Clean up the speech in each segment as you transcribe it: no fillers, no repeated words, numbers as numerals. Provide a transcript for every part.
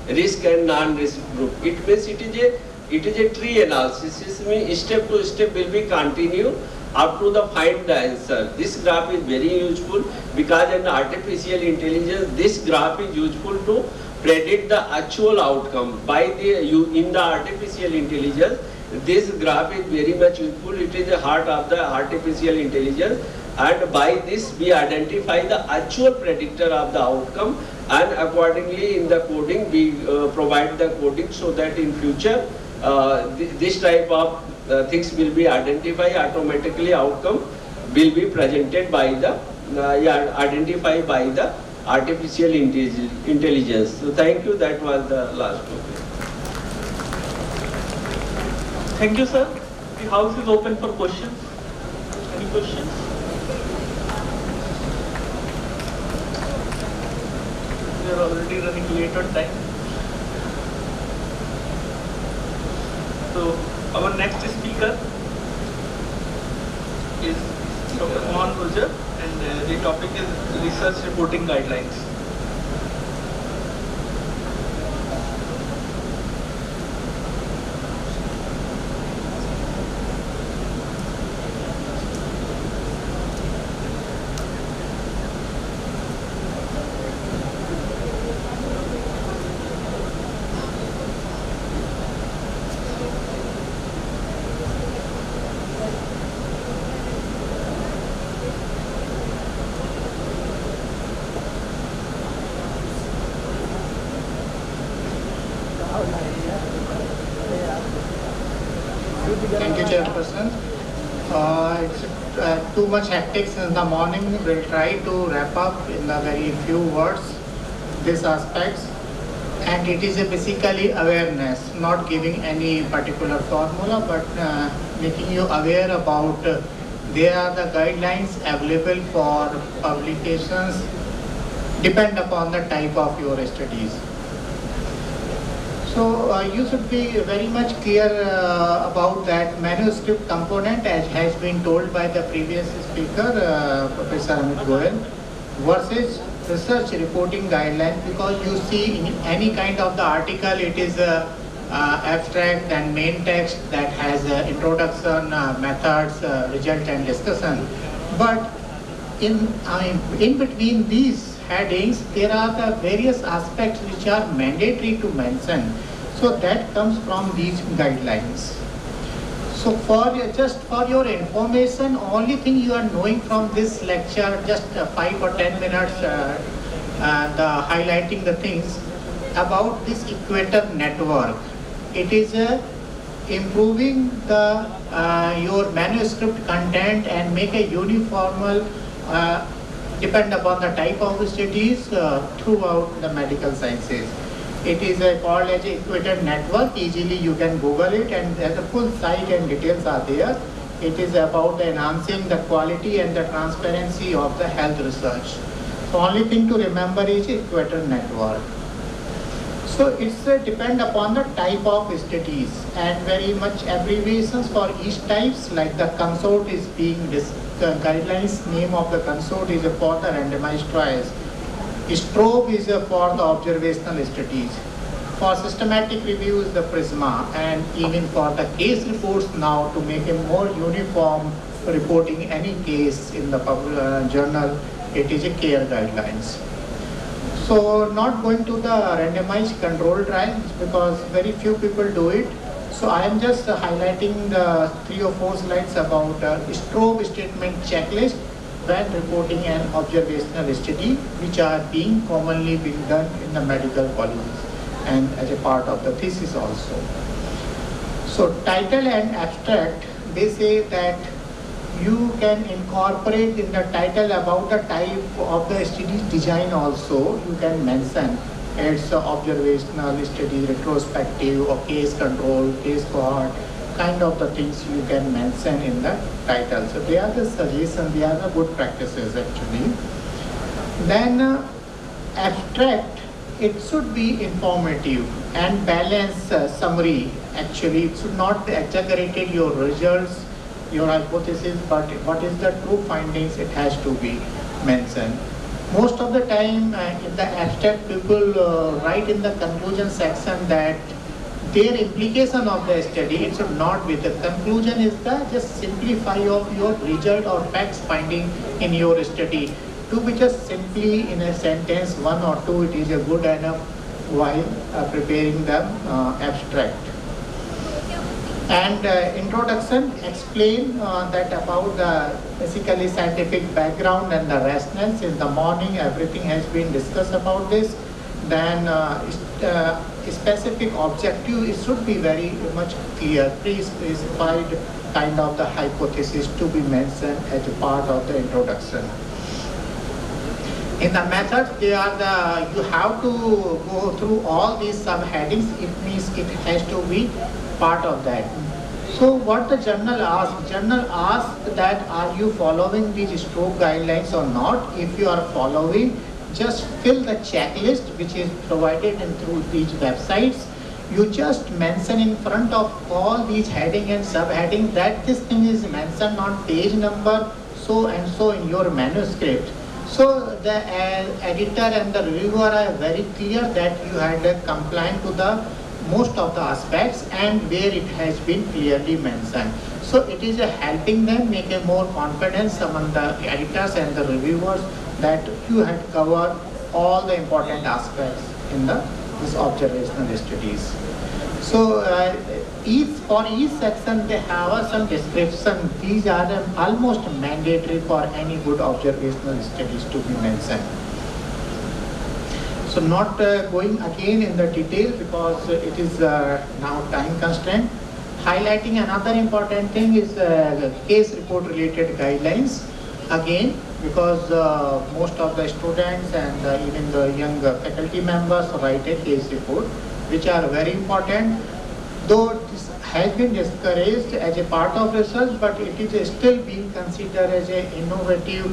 risk and non-risk group. It means it is a tree analysis. It means step to step will be continue up to the find the answer. This graph is very useful because in artificial intelligence, this graph is useful to predict the actual outcome by in the artificial intelligence. This graph is very much useful. It is the heart of the artificial intelligence, and by this we identify the actual predictor of the outcome, and accordingly in the coding we provide the coding so that in future this type of things will be identified automatically. Outcome will be presented by the identified by the artificial intelligence. So thank you. That was the last topic. Thank you, sir. The house is open for questions. Any questions? We are already running late on time. So our next speaker is Dr. Mohan Gurjar, and the topic is research reporting guidelines. Thank you, Chairperson. It's too much hectic since the morning. We'll try to wrap up in the very few words these aspects. And it is basically awareness, not giving any particular formula, but making you aware about there are the guidelines available for publications, depend upon the type of your studies. So you should be very much clear about that manuscript component, as has been told by the previous speaker, Professor Amit Goel, versus research reporting guidelines, because you see in any kind of the article, it is abstract and main text that has introduction, methods, result and discussion. But in between these headings, there are the various aspects which are mandatory to mention. So that comes from these guidelines. So just for your information, only thing you are knowing from this lecture, just 5 or 10 minutes, highlighting the things about this equator network. It is improving the your manuscript content and make a uniform, depend upon the type of studies throughout the medical sciences. It is called as Equator Network. Easily you can Google it, and the full site and details are there. It is about enhancing the quality and the transparency of the health research. So only thing to remember is Equator Network. So it's depend upon the type of studies, and very much abbreviations for each types, like the consort is being this guidelines name of the consort is for the randomized trials. STROBE is for the observational studies. For systematic review is the PRISMA, and even for the case reports now, to make a more uniform reporting any case in the journal, it is a CARE guidelines. So not going to the randomized control trials because very few people do it. So I am just highlighting the 3 or 4 slides about STROBE statement checklist when reporting an observational study, which are commonly being done in the medical colleges and as a part of the thesis also. So title and abstract, they say that you can incorporate in the title about the type of the study design also. You can mention it's observational study, retrospective or case control, case cohort, kind of the things you can mention in the title. So they are the suggestions, they are the good practices actually. Then abstract, it should be informative and balanced summary. Actually, it should not exaggerate your results, your hypothesis, but what is the true findings, it has to be mentioned. Most of the time in the abstract, people write in the conclusion section that their implication of the study, it should not be. The conclusion is the just simplify of your result or facts finding in your study. To be just simply in a sentence, one or two, it is a good enough while preparing the abstract. And introduction, explain that about the basically scientific background and the rationales. In the morning, everything has been discussed about this. Then specific objective, it should be very much clear, pre-specified kind of the hypothesis to be mentioned as a part of the introduction. In the methods, they are the, you have to go through all these subheadings. It means it has to be part of that. So what the journal asks? Journal asks that are you following these stroke guidelines or not? If you are following, just fill the checklist which is provided in through these websites. You just mention in front of all these heading and subheading that this thing is mentioned on page number so and so in your manuscript. So the editor and the reviewer are very clear that you had compliant to the most of the aspects and where it has been clearly mentioned. So it is helping them make a more confidence among the editors and the reviewers that you had covered all the important aspects in this observational studies. So for each section they have some description. These are almost mandatory for any good observational studies to be mentioned. So not going again in the detail because it is now time constraint. Highlighting another important thing is case report related guidelines. Again, because most of the students and even the young faculty members write a case report, which are very important. Though this has been discouraged as a part of research, but it is still being considered as an innovative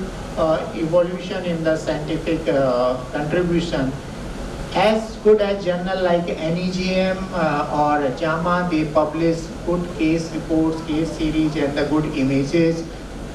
evolution in the scientific contribution. As good as journal like NEJM or JAMA, they publish good case reports, case series and the good images,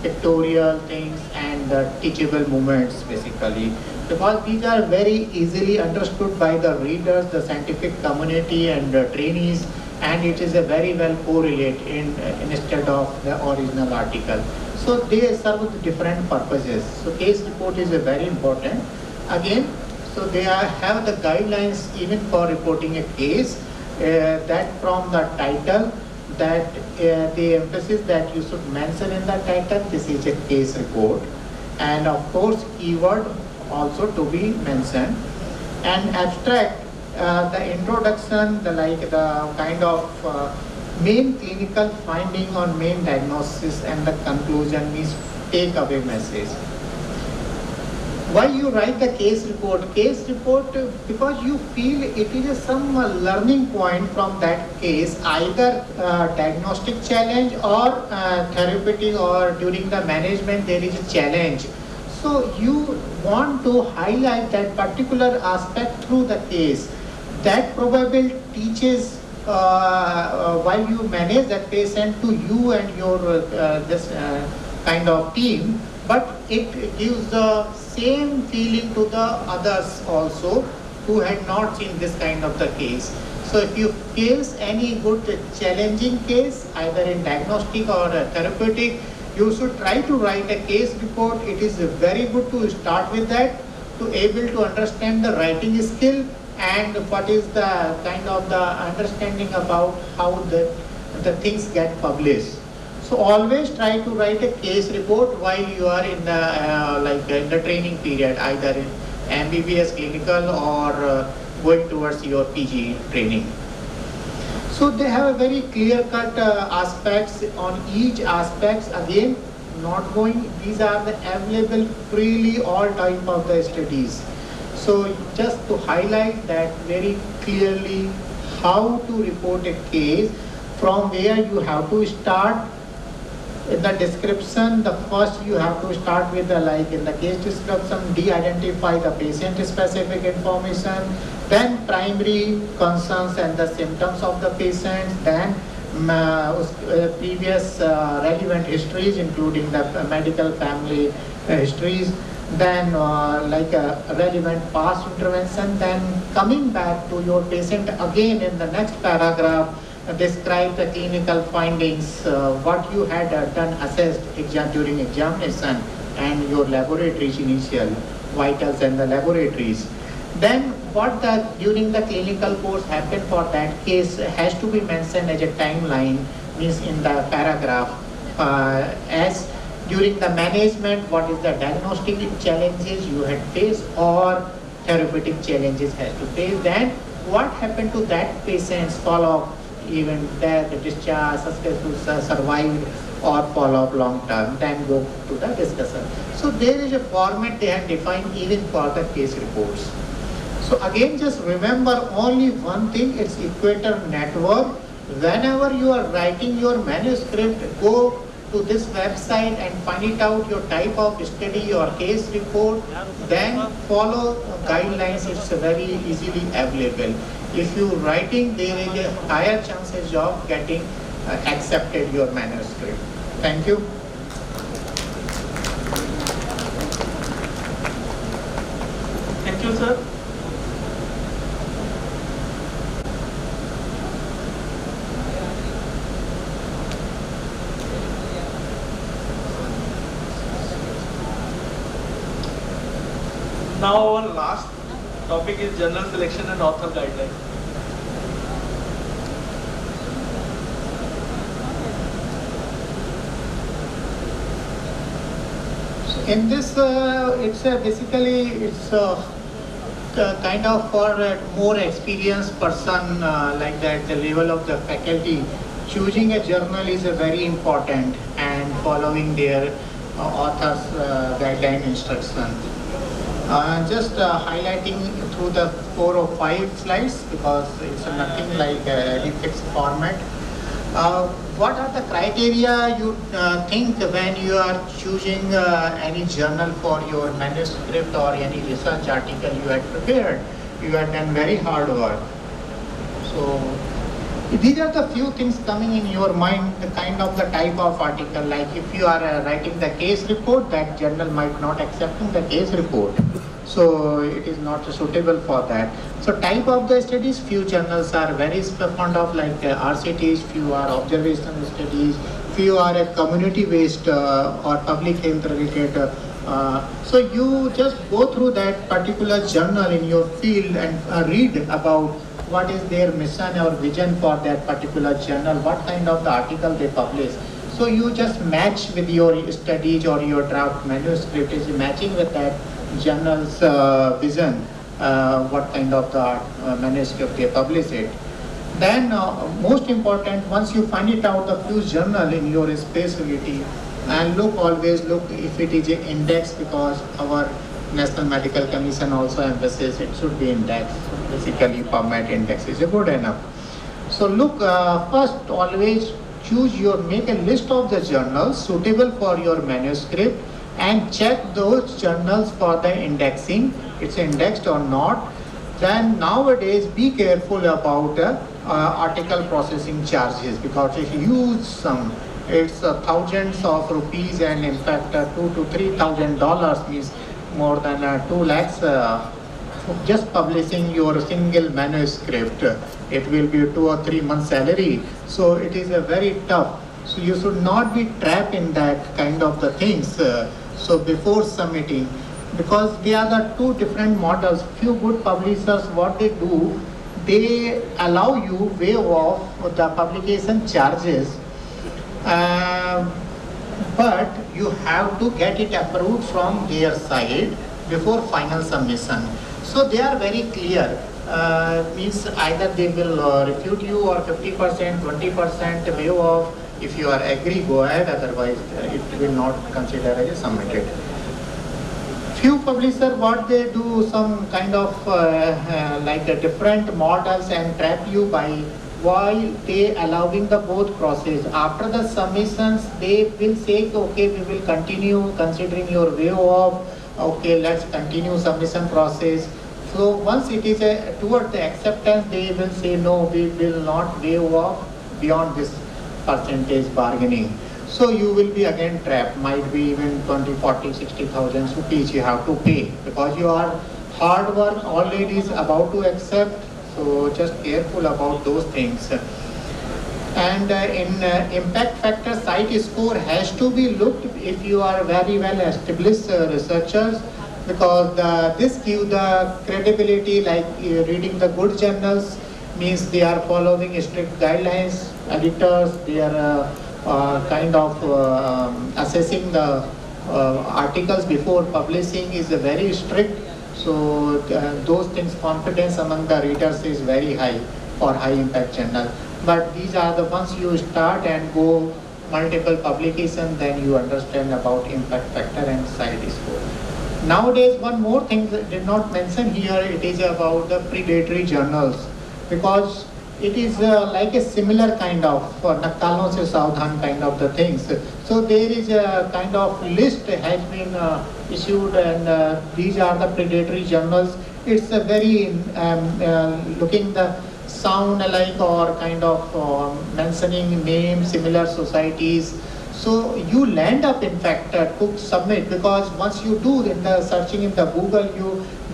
pictorial things and teachable moments basically. Because these are very easily understood by the readers, the scientific community and trainees, and it is a very well correlate instead of the original article. So they serve different purposes. So case report is a very important. Again, so they have the guidelines even for reporting a case that from the title that the emphasis that you should mention in the title, this is a case report. And of course, keyword also to be mentioned. And abstract, the introduction, the kind of main clinical finding on main diagnosis and the conclusion means take away message. Why you write the case report? Case report because you feel it is some learning point from that case, either diagnostic challenge or therapeutic or during the management there is a challenge. So you want to highlight that particular aspect through the case. That probably teaches while you manage that patient to you and your this kind of team, but it gives the same feeling to the others also who had not seen this kind of the case. So if you face any good challenging case, either in diagnostic or therapeutic, you should try to write a case report. It is very good to start with that, to able to understand the writing skill and what is the kind of the understanding about how the things get published. So always try to write a case report while you are in the in the training period, either in MBBS clinical or going towards your PG training. So they have a very clear-cut aspects on each aspects. Again, not going. These are the available freely all type of the studies. So just to highlight that very clearly, how to report a case, from where you have to start. In the description, the first you have to start with the in the case description, de-identify the patient specific information, then primary concerns and the symptoms of the patient, then previous relevant histories including the medical family histories, then like a relevant past intervention, then coming back to your patient again in the next paragraph, describe the clinical findings, what you had done assessed during examination and your laboratories initial vitals and the laboratories. Then what during the clinical course happened for that case has to be mentioned as a timeline, means in the paragraph, as during the management, what is the diagnostic challenges you had faced or therapeutic challenges has to face. Then what happened to that patient's follow-up, even death, discharge, successful survived or follow-up long term, then go to the discussion. So there is a format they have defined even for the case reports. So again, just remember only one thing, it's equator network. Whenever you are writing your manuscript, go to this website and find it out your type of study or case report, then follow guidelines. It's very easily available. If you writing, there is a higher chances of getting accepted your manuscript. Thank you. Thank you, sir. Now our last topic is journal selection and author guideline. In this, it's basically it's kind of for a more experienced person like that, the level of the faculty. Choosing a journal is very important and following their author's guideline instruction. Just highlighting through the 4 or 5 slides because it's nothing like a fixed format. What are the criteria you think when you are choosing any journal for your manuscript or any research article you had prepared? You had done very hard work. So these are the few things coming in your mind, the kind of the type of article. Like if you are writing the case report, that journal might not accepting the case report. So it is not suitable for that. So type of the studies, few journals are very fond of like RCTs, few are observational studies, few are a community-based or public health related. So you just go through that particular journal in your field and read about what is their mission or vision for that particular journal, what kind of the article they publish. So you just match with your studies or your draft manuscript is matching with that journal's vision, what kind of the manuscript they publish it. Then most important, once you find it out the few journal in your specialty, and always look if it is an index, because our National Medical Commission also emphasizes it should be indexed. Basically PubMed index is good enough. So look, first always make a list of the journals suitable for your manuscript and check those journals for the indexing, it's indexed or not. Then nowadays be careful about article processing charges because it's huge sum. It's thousands of rupees and in fact $2,000 to $3,000 means more than 2 lakhs just publishing your single manuscript. It will be 2 or 3 months salary. So it is a very tough. So you should not be trapped in that kind of the things. So before submitting, because they are the two different models. Few good publishers, what they do, they allow you waive off the publication charges, but you have to get it approved from their side before final submission. So they are very clear. Means either they will refute you or 50%, 20% waive off. If you are agree, go ahead. Otherwise, it will not consider as submitted. Few publishers, what they do, some kind of like different models and trap you by while they allowing the both process. After the submissions, they will say, okay, we will continue considering your waive off. Okay, let's continue submission process. So once it is toward the acceptance, they will say, no, we will not waive off beyond this percentage bargaining. So you will be again trapped, might be even 20, 40, 60,000 rupees you have to pay because your hard work already is about to accept. So just careful about those things. And in impact factor site score has to be looked if you are very well established researchers, because this gives the credibility, like reading the good journals means they are following strict guidelines, editors, they are kind of assessing the articles before publishing is very strict. So those things, confidence among the readers is very high for high impact journal. But these are the ones you start and go multiple publications, then you understand about impact factor and site score. Nowadays, one more thing that did not mention here, it is about the predatory journals, because it is like a similar kind of Naktalon se Saudhan kind of the things. So there is a kind of list has been issued, and these are the predatory journals. It's a very looking the sound alike or kind of mentioning names, similar societies. So you land up in fact to submit, because once you do in the searching in the Google,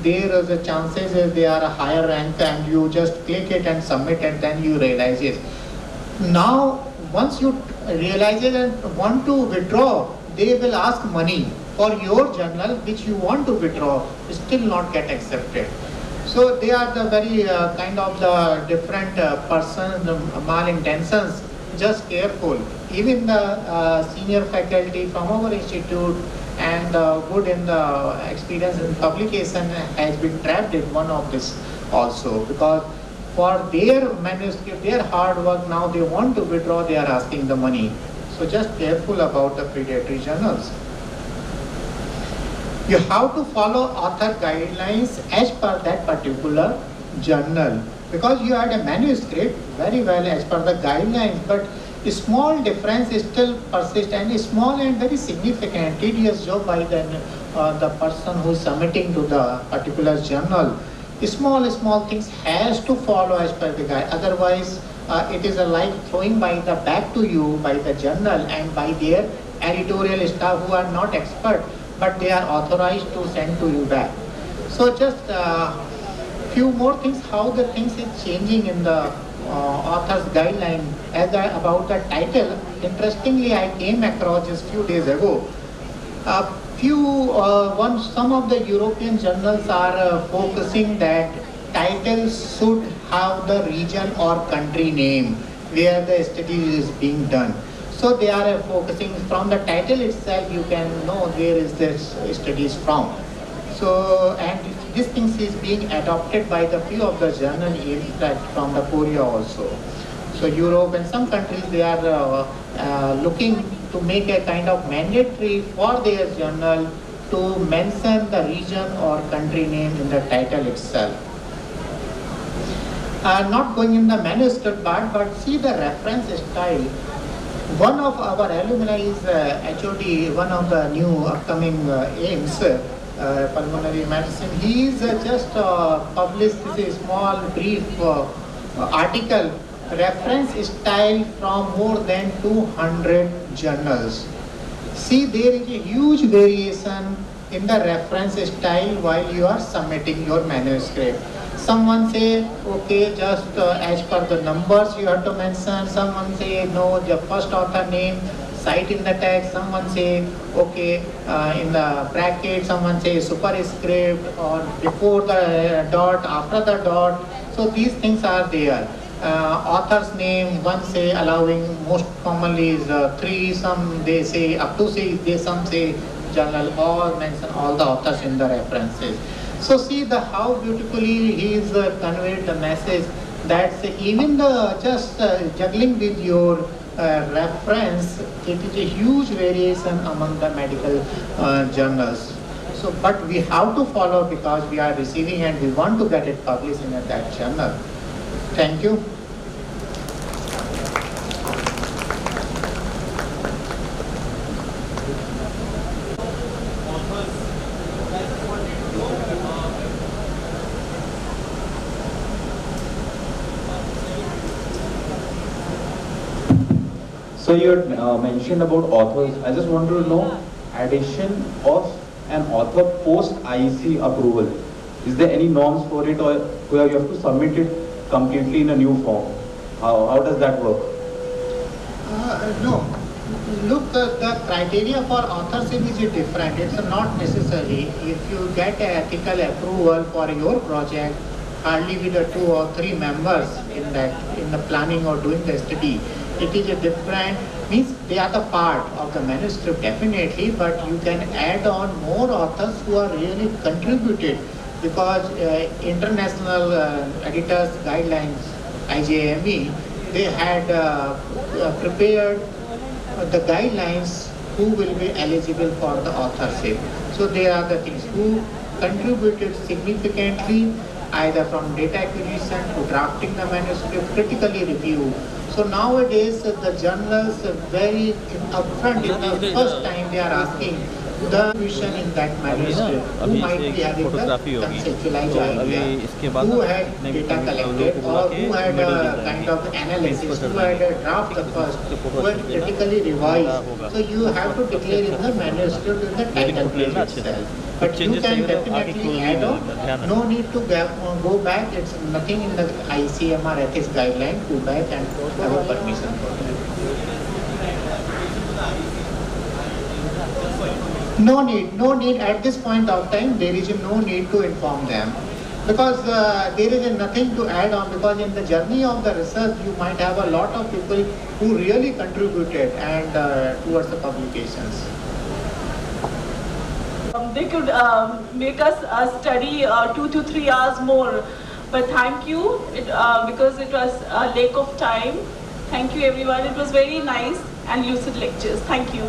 there is a chances is they are a higher rank, and you just click it and submit, and then you realize it. Now once you realize it and want to withdraw, they will ask money for your journal which you want to withdraw, still not get accepted. So they are the very kind of the different person, the malintentions. Just careful. Even the senior faculty from our institute and good in the experience in publication has been trapped in one of this also, because for their manuscript, their hard work, now they want to withdraw, they are asking the money. So just careful about the predatory journals. You have to follow author guidelines as per that particular journal, because you had a manuscript very well as per the guidelines, but a small difference is still persist, and a small and very significant tedious job by the person who is submitting to the particular journal. Small things has to follow as per the guide, otherwise it is a like throwing by the back to you by the journal and by their editorial staff who are not expert, but they are authorized to send to you back. So just few more things, how the things is changing in the author's guideline. About the title, interestingly I came across just few days ago. Some of the European journals are focusing that titles should have the region or country name where the study is being done. So they are focusing from the title itself, you can know where is this studies from. So, and this things is being adopted by the few of the journal in fact from the Korea also. So Europe and some countries, they are looking to make a kind of mandatory for their journal to mention the region or country name in the title itself. Not going in the manuscript part, but see the reference style. One of our alumni is HOD, one of the new upcoming AIMS, pulmonary medicine. He is just published a small brief article, reference style from more than 200 journals. See, there is a huge variation in the reference style while you are submitting your manuscript. Someone say, okay, just as per the numbers you have to mention. Someone say, no, the first author name, cite in the text. Someone say, okay, in the bracket. Someone say superscript, or before the dot, after the dot. So these things are there. Author's name, one say allowing, most commonly is 3, some they say up to 6, some say journal, all mention all the authors in the references. So see how beautifully he is conveyed the message that even the just juggling with your reference, it is a huge variation among the medical journals. So, but we have to follow because we are receiving and we want to get it published in that journal. Thank you. So you had mentioned about authors. I just want to know addition of an author post IEC approval. Is there any norms for it, or you have to submit it completely in a new form? How does that work? No. Look, the criteria for authorship is different. It's not necessary. If you get an ethical approval for your project, hardly with the 2 or 3 members in the planning or doing the study, it is a different, means they are the part of the manuscript definitely, but you can add on more authors who are really contributed, because international editors guidelines, IJME, they had prepared the guidelines who will be eligible for the authorship. So there are the things who contributed significantly, either from data acquisition to drafting the manuscript, critically review. So nowadays the journals very upfront, in the first time they are asking the vision in that manuscript, who might be having the conceptualized idea, who had data collected, or who had a kind of analysis, who had a draft first, who had critically revised. So you have to declare in the manuscript in the title page itself. But you can definitely add on. No need to go back. It's nothing in the ICMR ethics guideline. Go back and have a permission for that. No need at this point of time. There is no need to inform them, because there is nothing to add on, because in the journey of the research you might have a lot of people who really contributed and towards the publications. They could make us study 2 to 3 hours more, but thank you, because it was a lack of time. Thank you everyone, it was very nice and lucid lectures. Thank you.